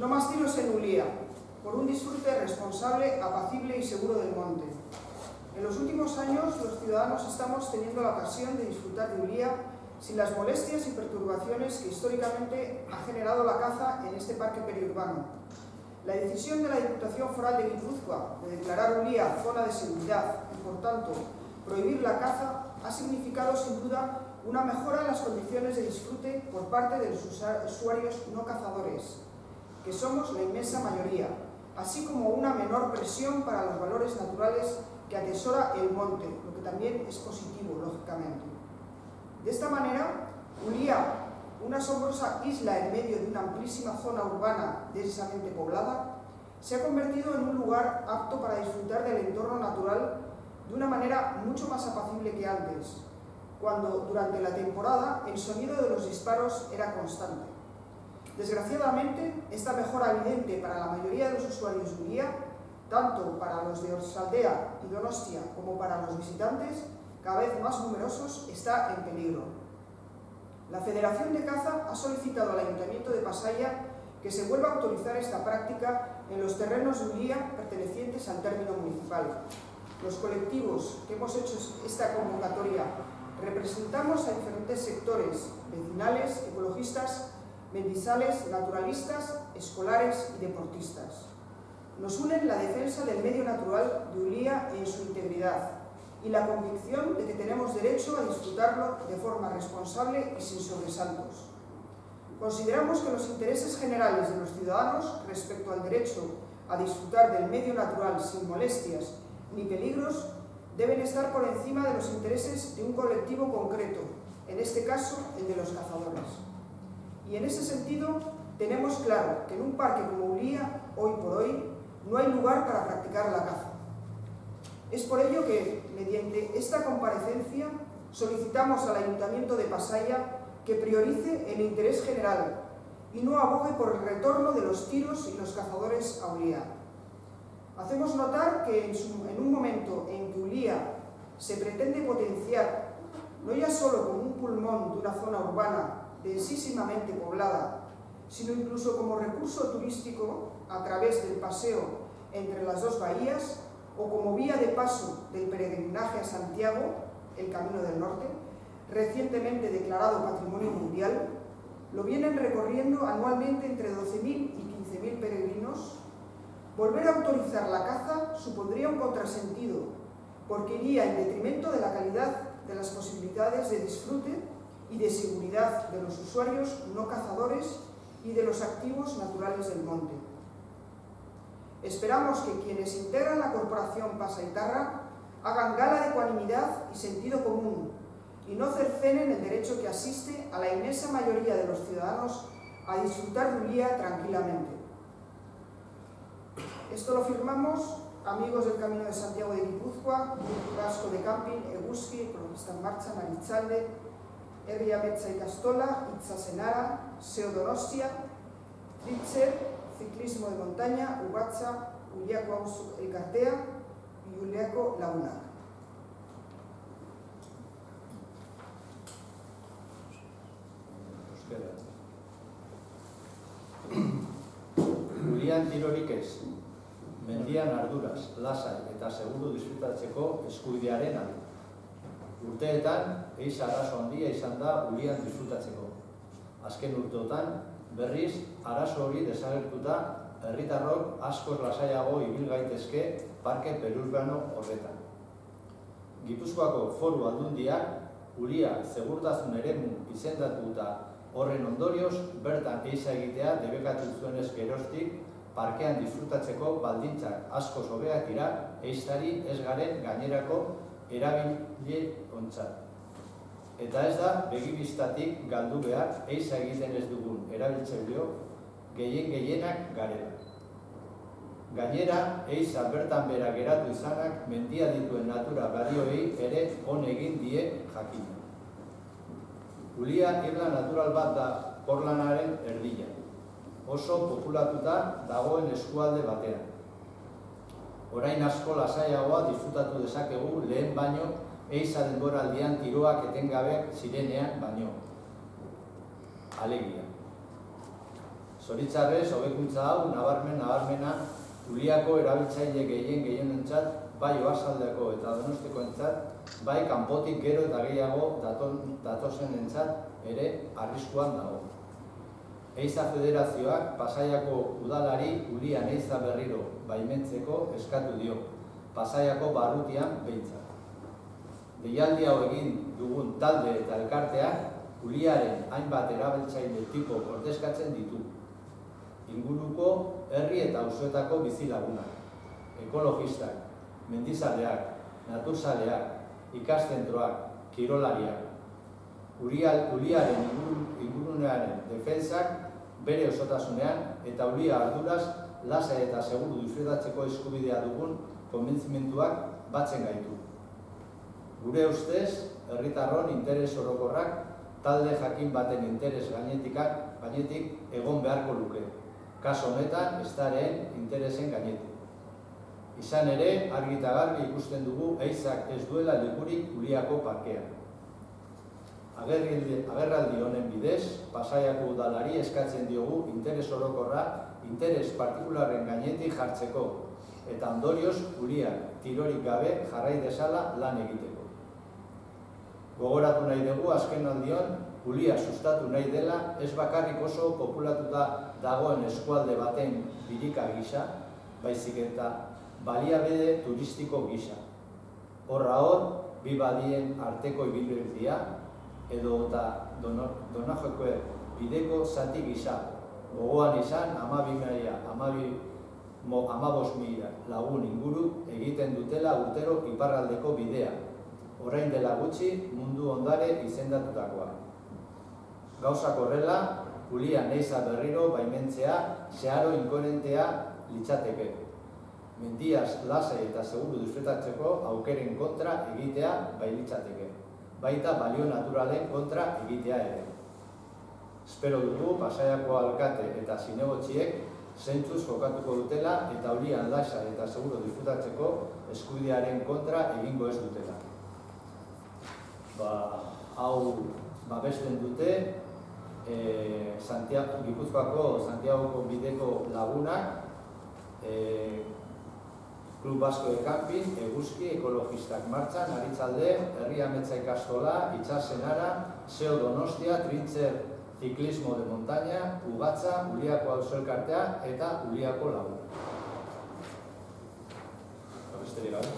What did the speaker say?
No más tiros en Ulia, por un disfrute responsable, apacible y seguro del monte. En los últimos años, los ciudadanos estamos teniendo la ocasión de disfrutar de Ulia sin las molestias y perturbaciones que históricamente ha generado la caza en este parque periurbano. La decisión de la Diputación Foral de Guipúzcoa de declarar Ulia zona de seguridad y, por tanto, prohibir la caza ha significado, sin duda, una mejora en las condiciones de disfrute por parte de los usuarios no cazadores, que somos la inmensa mayoría, así como una menor presión para los valores naturales que atesora el monte, lo que también es positivo, lógicamente. De esta manera, Ulia, una asombrosa isla en medio de una amplísima zona urbana densamente poblada, se ha convertido en un lugar apto para disfrutar del entorno natural de una manera mucho más apacible que antes, cuando durante la temporada el sonido de los disparos era constante. Desgraciadamente, esta mejora evidente para la mayoría de los usuarios de Ulia, tanto para los de Orsaldea y Donostia como para los visitantes, cada vez más numerosos, está en peligro. La Federación de Caza ha solicitado al Ayuntamiento de Pasaia que se vuelva a autorizar esta práctica en los terrenos de Ulia pertenecientes al término municipal. Los colectivos que hemos hecho esta convocatoria representamos a diferentes sectores vecinales, ecologistas, mendizales, naturalistas, escolares y deportistas. Nos unen la defensa del medio natural de Ulia en su integridad y la convicción de que tenemos derecho a disfrutarlo de forma responsable y sin sobresaltos. Consideramos que los intereses generales de los ciudadanos respecto al derecho a disfrutar del medio natural sin molestias ni peligros deben estar por encima de los intereses de un colectivo concreto, en este caso el de los cazadores. Y en ese sentido tenemos claro que en un parque como Ulia, hoy por hoy, no hay lugar para practicar la caza. Es por ello que, mediante esta comparecencia, solicitamos al Ayuntamiento de Pasaia que priorice el interés general y no abogue por el retorno de los tiros y los cazadores a Ulia. Hacemos notar que en un momento en que Ulia se pretende potenciar, no ya solo como un pulmón de una zona urbana densísimamente poblada, sino incluso como recurso turístico a través del paseo entre las dos bahías o como vía de paso del peregrinaje a Santiago, el Camino del Norte, recientemente declarado Patrimonio Mundial, lo vienen recorriendo anualmente entre 12.000 y 15.000 peregrinos. Volver a autorizar la caza supondría un contrasentido, porque iría en detrimento de la calidad de las posibilidades de disfrute y de seguridad de los usuarios no cazadores y de los activos naturales del monte. Esperamos que quienes integran la Corporación Pasaitarra hagan gala de ecuanimidad y sentido común y no cercenen el derecho que asiste a la inmensa mayoría de los ciudadanos a disfrutar de Ulia tranquilamente. Esto lo firmamos amigos del Camino de Santiago de Guipúzcoa, Grupo Vasco de Camping, Eguski, Ecologista en Marcha, Maritzalde, Herri Abetza Ikastola, Itzasenara, SEO Donostia, Tritzer, Ciclismo de Montaña, Ubatza, Uliako Auzo Elkartea y Uliako Lagunak. Ulian tirorik ez, mendian arduraz, lasai eta seguru disfrutatzeko eskubidearen alde. Urteetan, eiz arazo handia izan da Ulian disfrutatzeko. Azken urteotan, berriz, arazo hori desagertuta, herritarrok askoz lasaiago ibil gaitezke parke perurbano horretan. Gipuzkoako Foru Aldundiak Ulia segurtasun eremu izendatuta horren ondorioz, bertan eiza egitea debekatu zuenez geroztik, parkean disfrutatzeko baldintzak askoz hobeak dira eiztari ez garen gainerako erabile ontzat. Eta ez da begibistatik galdu behar eiza egiten ez dugun erabiltzaileo gehienak garela. Gainera, eiza bertan bera geratu izanak mendia dituen natura balioei ere on egin die jakina. Ulia irla natural bat da Porlanaren erdia. Oso populatuta dagoen eskualde batean. Orain asko lasaiagoa disfrutatu dezakegu lehen baino eiza denboraldian tiroak etengabe zirenean baino. Alegia. Zoritzarrez, hobekuntza hau nabarmena Uliako erabiltzaile gehienentzat, bai oarsoaldeko eta Donostiakoentzat, bai kanpotik gero eta gehiago datozenentzat ere arriskuan dago. Ehiza Federazioak Pasaiako udalari Ulian ehiza berriro baimentzeko eskatu dio, Pasaiako barrutian behintzat. Deialdi hau egin dugun talde eta elkarteak Uliaren hainbat erabiltzaile tipo ordezkatzen ditu. Inguruko herri eta auzoetako bizilagunak, ekologistak, mendizaleak, naturzaleak, ikaszentroak, kirolariak. Uliaren ingurunearen defentsak bere osotasunean eta Ulia arduraz lasai eta seguru disfrutatzeko eskubidea dugun konbentzimenduak batzen gaitu. Gure ustez, herritarron interes orokorrak talde jakin baten interes gainetik egon beharko luke. Kaso honetan, Estaren interesen gainetik. Izan ere, argi eta garbi ikusten dugu ehizak ez duela lekurik Uliako parkean. Agerraldi honen bidez, Pasaiako udalari eskatzen diogu interes orokorra, interes partikularren gainetik jartzeko, eta ondorioz Uliak tirorik gabe jarrai dezala lan egiteko. Gogoratu nahi dugu azken aldion, Ulia sustatu nahi dela ez bakarrik oso populatuta dagoen eskualde baten birika gisa, baizik eta baliabide turistiko gisa. Horra hor, bi badien arteko ibilbidea edo eta Donajoko bideko zati gisa. Gogoan izan 15.000 lagun inguru egiten dutela urtero iparraldeko bidea, orain dela gutxi mundu ondare izendatutakoa. Gauzak horrela, Ulian ehiza berriro baimentzea zeharo inkoherentea litzateke. Mendiaz lasai eta seguru disfrutatzeko aukeren kontra egitea bai litzateke, baita balio naturalen kontra egitea ere. Espero dugu Pasaiako alkate eta zinegotziek zentzuz jokatuko dutela eta Ulian lasai eta seguru disfrutatzeko eskubidearen kontra egingo ez dutela. Hau babesten dute Gipuzkoako Santiagoko bideko lagunak, Klub Vasco de Camping, Eguzki, Ekologistak Martxan, Aritzalde, Herri Ametsa Ikastola, Itxasenara, Seo Donostia, Trintzer Ciclismo de Montaña, Ugatza, Uliako Auzoelkartea eta Uliako lagunak. Besterik gabe.